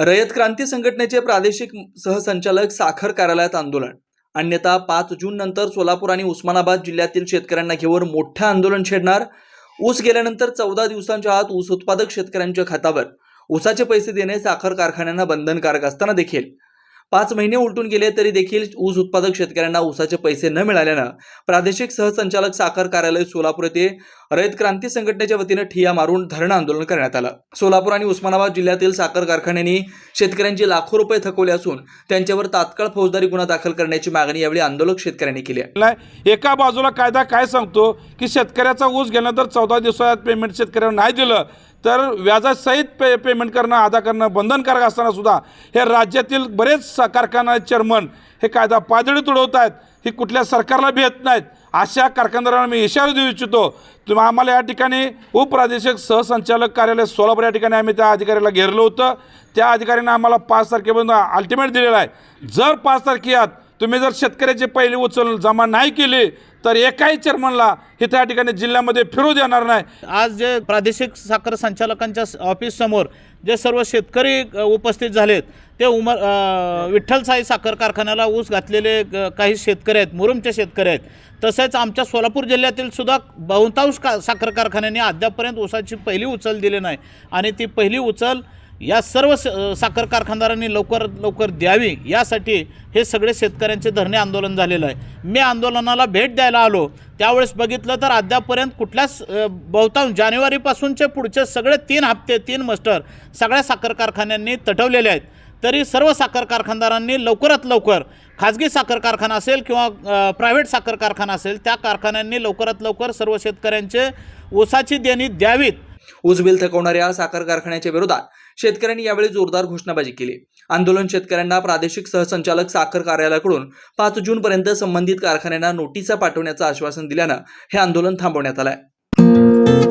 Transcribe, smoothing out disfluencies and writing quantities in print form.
रयत क्रांती संघटनेचे प्रादेशिक सहसंचालक साखर कार्यालयात आंदोलन। अन्यथा 5 जून नंतर सोलापूर आणि उस्मानाबाद जिल्ह्यातील शेतकऱ्यांना घेऊन मोठे आंदोलन छेडणार। ऊस गेल्यानंतर 14 दिवसांच्या आत ऊस उत्पादक शेतकऱ्यांच्या खात्यावर ऊसाचे पैसे देणे साखर कारखान्यांना बंधनकारक असताना देखील 5 महिने उलटून गेले तरी देखील ऊस उत्पादक शेतकऱ्यांना ऊसाचे पैसे न मिळाल्यानं प्रादेशिक सहसंचालक साखर कार्यालय सोलापूर येथे रयत क्रांती संघटनेच्या वतीने ठिय्या मारून धरणं आंदोलन करण्यात आलं। सोलापूर आणि उस्मानाबाद जिल्ह्यातील साखर कारखान्यांनी शेतकऱ्यांची लाखो रुपये थकवले असून त्यांच्यावर तात्काळ फौजदारी गुन्हा दाखल करण्याची मागणी यावेळी आंदोलक शेतकऱ्यांनी केली आहे। एका बाजूला कायदा काय सांगतो की शेतकऱ्याचा ऊस गेल्यानंतर 14 दिवसात पेमेंट शेतकऱ्यांना नाही दिलं तर व्याजासहित पेमेंट करणं अदा करणं बंधनकारक असताना सुद्धा हे राज्यातील बरेच कारखाना चेअरमन हे कायदा पायदळी तुडवत आहेत। ही कुठल्या सरकारला भेट नाहीत। अशा कारखानदारांना मी इशारा देऊ इच्छितो, तुम्ही आम्हाला या ठिकाणी उपप्रादेशिक सहसंचालक कार्यालय सोलापूर या ठिकाणी आम्ही त्या अधिकाऱ्याला घेरलं होतं। त्या अधिकाऱ्याने आम्हाला 5 तारखेपर्यंत अल्टिमेट दिलेला आहे। जर 5 तारखेआत तुम्ही जर शेतकऱ्याची पहिली उचल जमा नाही केली तर एकाही चेअरमनला हे त्या ठिकाणी जिल्ह्यामध्ये फिरू देणार नाही। आज जे प्रादेशिक साखर संचालकांच्या ऑफिस समोर जे सर्व शेतकरी उपस्थित झालेत ते विठ्ठल साई साखर कारखान्याला ऊस घातलेले काही शेतकरी आहेत, मुरुमचे शेतकरी आहेत। तसेच आमच्या सोलापूर जिल्ह्यातील सुद्धा बहुतांश साखर कारखान्यांनी अद्यापर्यंत ऊसाची पहिली उचल दिली नाही आणि ती पहिली उचल या सर्व साखर कारखानदारांनी लवकर द्यावी यासाठी हे सगळे शेतकऱ्यांचे धरणे आंदोलन झालेलं आहे। मी आंदोलनाला भेट द्यायला आलो त्यावेळेस बघितलं तर अद्यापर्यंत कुठल्याच बहुतांश जानेवारीपासूनचे पुढचे सगळे 3 हप्ते 3 मस्टर सगळ्या साखर कारखान्यांनी तटवलेले आहेत। तरी सर्व साखर कारखानदारांनी लवकरात लवकर खाजगी साखर कारखाना असेल किंवा प्रायव्हेट साखर कारखाना असेल त्या कारखान्यांनी लवकरात लवकर सर्व शेतकऱ्यांचे ऊसाची देणी द्यावीत। ऊस बिल थकवणाऱ्या साखर कारखान्याच्या विरोधात शेतकऱ्यांनी यावेळी जोरदार घोषणाबाजी केली। आंदोलन शेतकऱ्यांना प्रादेशिक सहसंचालक साखर कार्यालयाकडून 5 जून पर्यंत संबंधित कारखान्यांना नोटिसा पाठवण्याचं आश्वासन दिल्यानं हे आंदोलन थांबवण्यात आलंय।